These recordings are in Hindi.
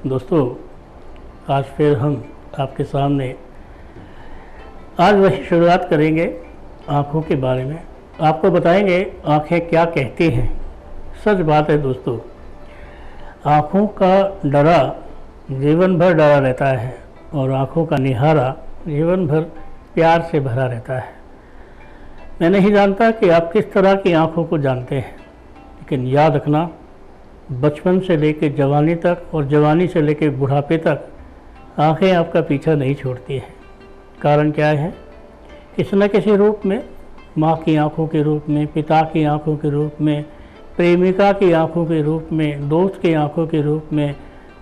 दोस्तों, आज फिर हम आपके सामने आज वही शुरुआत करेंगे आँखों के बारे में। आपको बताएंगे आँखें क्या कहती हैं। सच बात है दोस्तों, आँखों का डरा जीवन भर डरा रहता है और आँखों का निहारा जीवन भर प्यार से भरा रहता है। मैं नहीं जानता कि आप किस तरह की आँखों को जानते हैं, लेकिन याद रखना, बचपन से लेकर जवानी तक और जवानी से लेकर बुढ़ापे तक आँखें आपका पीछा नहीं छोड़ती हैं। कारण क्या है? किसी न किसी रूप में, माँ की आंखों के रूप में, पिता की आंखों के रूप में, प्रेमिका की आंखों के रूप में, दोस्त की आंखों के रूप में,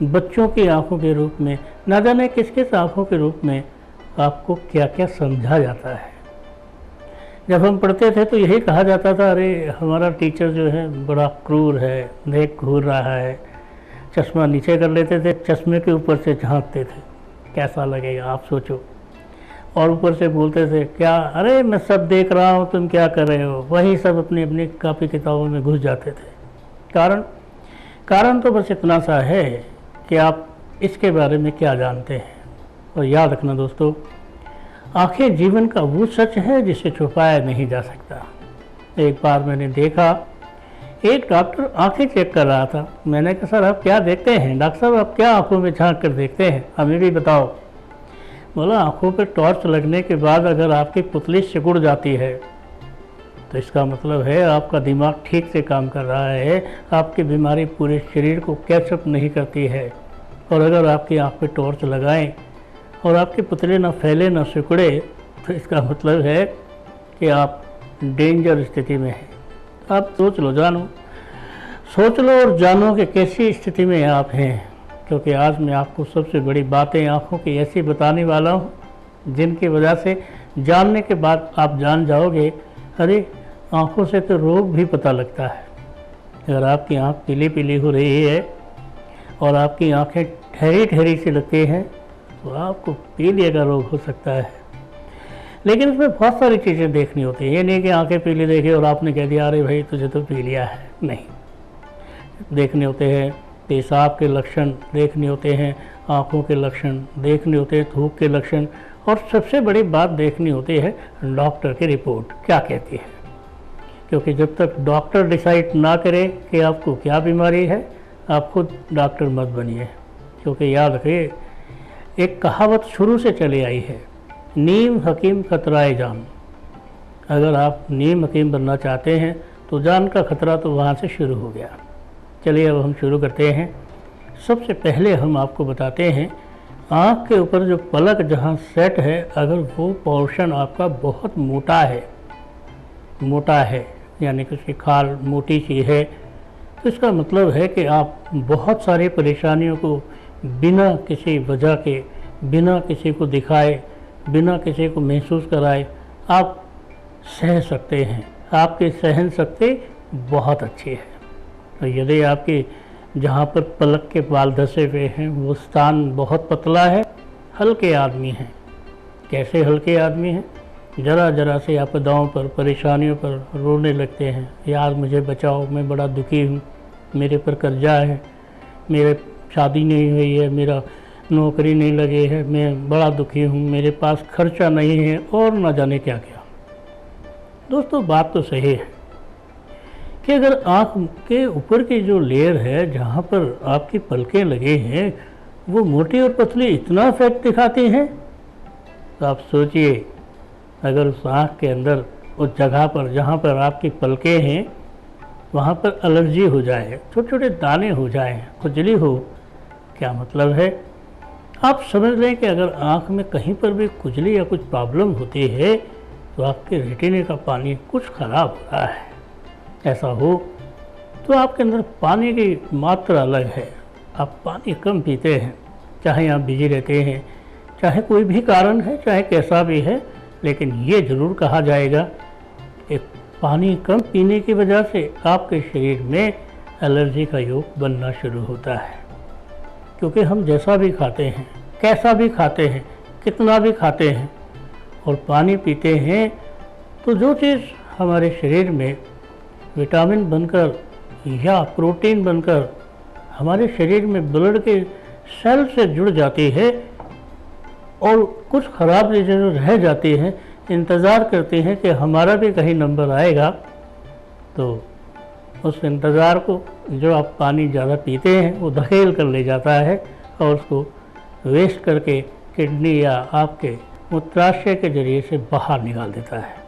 बच्चों की आंखों के रूप में, न जाने किस किस आंखों के रूप में आपको क्या क्या समझा जाता है। जब हम पढ़ते थे तो यही कहा जाता था, अरे हमारा टीचर जो है बड़ा क्रूर है, देख घूर रहा है। चश्मा नीचे कर लेते थे, चश्मे के ऊपर से झांकते थे, कैसा लगेगा आप सोचो। और ऊपर से बोलते थे, क्या अरे मैं सब देख रहा हूँ, तुम क्या कर रहे हो। वही सब अपनी अपनी कापी किताबों में घुस जाते थे। कारण तो बस इतना सा है कि आप इसके बारे में क्या जानते हैं। और याद रखना दोस्तों, आंखें जीवन का वो सच है जिसे छुपाया नहीं जा सकता। एक बार मैंने देखा, एक डॉक्टर आंखें चेक कर रहा था। मैंने कहा, सर आप क्या देखते हैं? डॉक्टर साहब आप क्या आंखों में झांक कर देखते हैं, हमें भी बताओ। बोला, आंखों पे टॉर्च लगने के बाद अगर आपकी पुतली सिकुड़ जाती है तो इसका मतलब है आपका दिमाग ठीक से काम कर रहा है, आपकी बीमारी पूरे शरीर को कैचअप नहीं करती है। और अगर आपकी आंख पे टॉर्च लगाएं और आपकी पुतली ना फैले ना सिकुड़े तो इसका मतलब है कि आप डेंजर स्थिति में हैं। आप सोच लो, सोच लो और जानो कि कैसी स्थिति में आप हैं। क्योंकि आज मैं आपको सबसे बड़ी बातें आँखों की ऐसी बताने वाला हूँ जिनकी वजह से जानने के बाद आप जान जाओगे, अरे आँखों से तो रोग भी पता लगता है। अगर आपकी आँख पीली पीली हो रही है और आपकी आँखें ठहरी ठहरी सी लगती हैं तो आपको पीलिया का रोग हो सकता है। लेकिन इसमें बहुत सारी चीज़ें देखनी होती हैं। ये नहीं कि आँखें पीली देखी और आपने कह दिया अरे भाई तुझे तो पीलिया है। नहीं, देखने होते हैं पेशाब के लक्षण, देखने होते हैं आँखों के लक्षण, देखने होते हैं थूक के लक्षण, और सबसे बड़ी बात देखनी होती है डॉक्टर की रिपोर्ट क्या कहती है। क्योंकि जब तक डॉक्टर डिसाइड ना करे कि आपको क्या बीमारी है, आप खुद डॉक्टर मत बनिए। क्योंकि याद रखिए, एक कहावत शुरू से चली आई है, नीम हकीम खतराए जान। अगर आप नीम हकीम बनना चाहते हैं तो जान का खतरा तो वहाँ से शुरू हो गया। चलिए अब हम शुरू करते हैं। सबसे पहले हम आपको बताते हैं, आँख के ऊपर जो पलक जहाँ सेट है, अगर वो पोर्शन आपका बहुत मोटा है यानी कि उसकी खाल मोटी सी है, तो इसका मतलब है कि आप बहुत सारी परेशानियों को बिना किसी वजह के, बिना किसी को दिखाए, बिना किसी को महसूस कराए आप सह सकते हैं। आपकी सहन शक्ति बहुत अच्छी है। तो यदि आपकी जहाँ पर पलक के बाल धसे हुए हैं वो स्थान बहुत पतला है, हल्के आदमी हैं। कैसे हल्के आदमी हैं? ज़रा ज़रा से आपदाओं पर, परेशानियों पर रोने लगते हैं, यार मुझे बचाओ, मैं बड़ा दुखी हूँ, मेरे पर कर्जा है, मेरे शादी नहीं हुई है, मेरा नौकरी नहीं लगी है, मैं बड़ा दुखी हूँ, मेरे पास खर्चा नहीं है, और न जाने क्या क्या। दोस्तों बात तो सही है कि अगर आँख के ऊपर की जो लेयर है, जहाँ पर आपकी पलकें लगे हैं, वो मोटी और पतली इतना फैट दिखाती हैं, तो आप सोचिए अगर उस आँख के अंदर उस जगह पर जहाँ पर आपकी पलकें हैं वहाँ पर एलर्जी हो जाए, छोटे छोटे दाने हो जाए, खुजली हो, क्या मतलब है? आप समझ लें कि अगर आँख में कहीं पर भी खुजली या कुछ प्रॉब्लम होती है तो आपके रेटिने का पानी कुछ ख़राब हो रहा है। ऐसा हो तो आपके अंदर पानी की मात्रा अलग है, आप पानी कम पीते हैं, चाहे आप बिजी रहते हैं, चाहे कोई भी कारण है, चाहे कैसा भी है, लेकिन ये ज़रूर कहा जाएगा कि पानी कम पीने की वजह से आपके शरीर में एलर्जी का योग बनना शुरू होता है। क्योंकि हम जैसा भी खाते हैं, कैसा भी खाते हैं, कितना भी खाते हैं और पानी पीते हैं, तो जो चीज़ हमारे शरीर में विटामिन बनकर या प्रोटीन बनकर हमारे शरीर में ब्लड के सेल से जुड़ जाती है और कुछ ख़राब चीज़ें जो रह जाती हैं इंतज़ार करती हैं कि हमारा भी कहीं नंबर आएगा। तो उस इंतज़ार को जो आप पानी ज़्यादा पीते हैं वो धकेल कर ले जाता है और उसको वेस्ट करके किडनी या आपके मूत्राशय के ज़रिए से बाहर निकाल देता है।